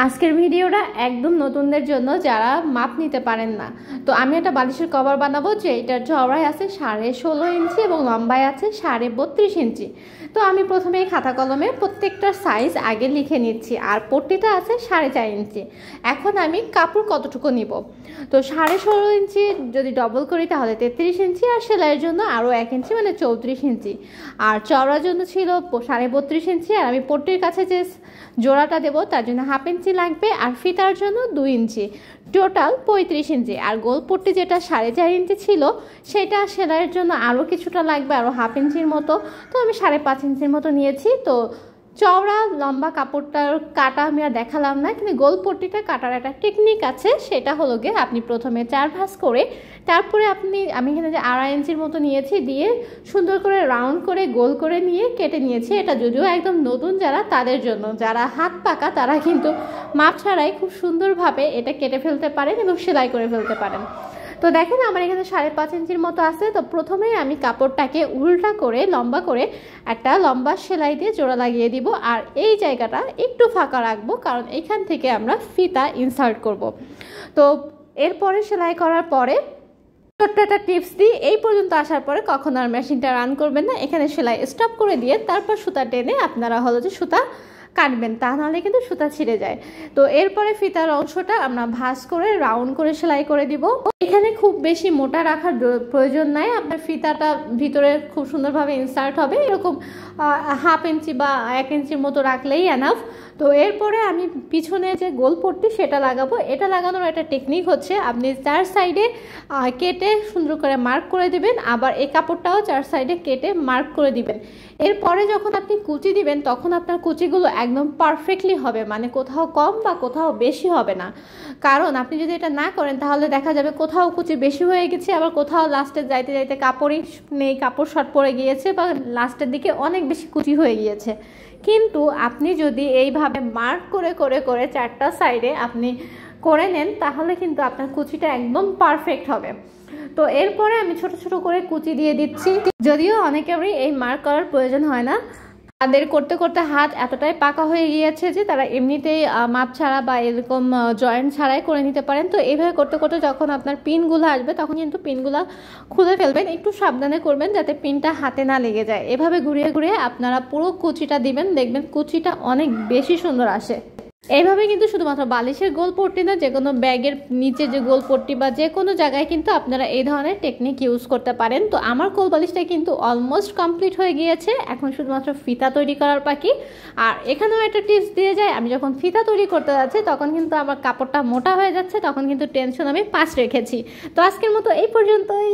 আজকের ভিডিওটা একদম নতুনদের জন্য যারা মাপ নিতে পারেন না। তো আমি একটা বালিশের কভার বানাবো যে এটার চওড়ায় আছে 16.5 ইঞ্চি এবং লম্বায় আছে 32.5 ইঞ্চি। তো আমি প্রথমে এই খাতা কলমে প্রত্যেকটা সাইজ আগে লিখে নিচ্ছি, আর পট্টিটা আছে 4.5 ইঞ্চি। এখন আমি কাপড় কতটুকু নিব, তো 16.5 ইঞ্চি যদি ডবল করি তাহলে 33 ইঞ্চি, আর সেলাইয়ের জন্য আরও 1 ইঞ্চি মানে 34 ইঞ্চি, আর চওড়ার জন্য ছিল 32.5 ইঞ্চি। আর আমি পট্টির কাছে যে জোড়াটা দেবো তার জন্য 1/2 ইঞ্চি লাগবে, আর ফিতার জন্য 2 ইঞ্চি, টোটাল 35 ইঞ্চি। আর গোল পট্টি যেটা 4.5 ইঞ্চি ছিল সেটা সেলাইয়ের জন্য আরও কিছুটা লাগবে, আরও 1/2 ইঞ্চির মতো। তো আমি 5.5 ইঞ্চির মতো নিয়েছি। তো চওড়া লম্বা কাপড়টার কাটা আমি আর দেখালাম না, কিন্তু গোল পট্টিটা কাটার একটা টেকনিক আছে, সেটা হলো গিয়ে আপনি প্রথমে 4 ভাঁজ করে তারপরে আমি এখানে যে 2.5 ইঞ্চির মতো নিয়েছি, দিয়ে সুন্দর করে রাউন্ড করে গোল করে নিয়ে কেটে নিয়েছি। এটা যদিও একদম নতুন যারা তাদের জন্য, যারা হাত পাকা তারা কিন্তু মাপ ছাড়াই খুব সুন্দরভাবে এটা কেটে ফেলতে পারেন এবং সেলাই করে ফেলতে পারেন। তো দেখেন আমার এখানে 5.5 ইঞ্চির মতো আছে। তো প্রথমেই আমি কাপড়টাকে উল্টা করে লম্বা করে একটা লম্বা সেলাই দিয়ে জোড়া লাগিয়ে দিব, আর এই জায়গাটা একটু ফাঁকা রাখবো কারণ এখান থেকে আমরা ফিতা ইনসার্ট করব। তো এরপরে সেলাই করার পরে ছোট্ট একটা টিপস দিই, এই পর্যন্ত আসার পরে কখনো আর মেশিনটা রান করবেন না, এখানে সেলাই স্টপ করে দিয়ে তারপর সুতা টেনে আপনারা হলো যে সুতা কাটবেন, তা নাহলে কিন্তু সুতা ছিঁড়ে যায়। তো এরপরে ফিতার অংশটা আমরা ভাঁজ করে রাউন্ড করে সেলাই করে দিব। এখানে খুব বেশি মোটা রাখার প্রয়োজন নাই, আপনার ফিতাটা ভিতরে খুব সুন্দরভাবে ইনসার্ট হবে, এরকম 1/2 ইঞ্চি বা 1 ইঞ্চির মতো রাখলেই এনাফ। তো এরপরে আমি পিছনে যে গোল পট্টি সেটা লাগাবো। এটা লাগানোর একটা টেকনিক হচ্ছে আপনি 4 সাইডে কেটে সুন্দর করে মার্ক করে দিবেন, আবার এই কাপড়টাও 4 সাইডে কেটে মার্ক করে দিবেন। এরপরে যখন আপনি কুচি দিবেন তখন আপনার কুচিগুলো একদম পারফেক্টলি হবে, মানে কোথাও কম বা কোথাও বেশি হবে না। কারণ আপনি যদি এটা না করেন তাহলে দেখা যাবে কোথাও কুচি বেশি হয়ে গেছে, আবার কোথাও লাস্টে যাইতে যাইতে কাপড়ই নেই, কাপড় শর্ট পড়ে গিয়েছে, বা লাস্টের দিকে অনেক বেশি কুচি হয়ে গিয়েছে। কিন্তু আপনি যদি এইভাবে মার্ক করে করে করে 4টা সাইডে আপনি করে নেন তাহলে কিন্তু আপনার কুচিটা একদম পারফেক্ট হবে। তো এরপরে আমি ছোট ছোট করে কুচি দিয়ে দিচ্ছি, যদিও অনেকেরই এই মার্ক করার প্রয়োজন হয় না, তাদের করতে করতে হাত এতটাই পাকা হয়ে গিয়েছে যে তারা এমনিতেই মাপ ছাড়া বা এরকম জয়েন্ট ছাড়াই করে নিতে পারেন। তো এইভাবে করতে করতে যখন আপনার পিনগুলো আসবে তখন কিন্তু পিনগুলো খুলে ফেলবেন, একটু সাবধানে করবেন যাতে পিনটা হাতে না লেগে যায়। এভাবে ঘুরিয়ে ঘুরিয়ে আপনারা পুরো কুচিটা দিবেন, দেখবেন কুচিটা অনেক বেশি সুন্দর আসে। এইভাবে কিন্তু শুধুমাত্র বালিশের গোল পট্টি না, যে কোনো ব্যাগের নিচে যে গোল পট্টি বা যে কোনো জায়গায় কিন্তু আপনারা এই ধরনের টেকনিক ইউজ করতে পারেন। তো আমার কোল বালিশটা কিন্তু অলমোস্ট কমপ্লিট হয়ে গিয়েছে, এখন শুধুমাত্র ফিতা তৈরি করার বাকি। আর এখানেও একটা টিপস দিয়ে যায়, আমি যখন ফিতা তৈরি করতে যাচ্ছি তখন কিন্তু আমার কাপড়টা মোটা হয়ে যাচ্ছে, তখন কিন্তু টেনশন আমি 5 রেখেছি। তো আজকের মতো এই পর্যন্তই।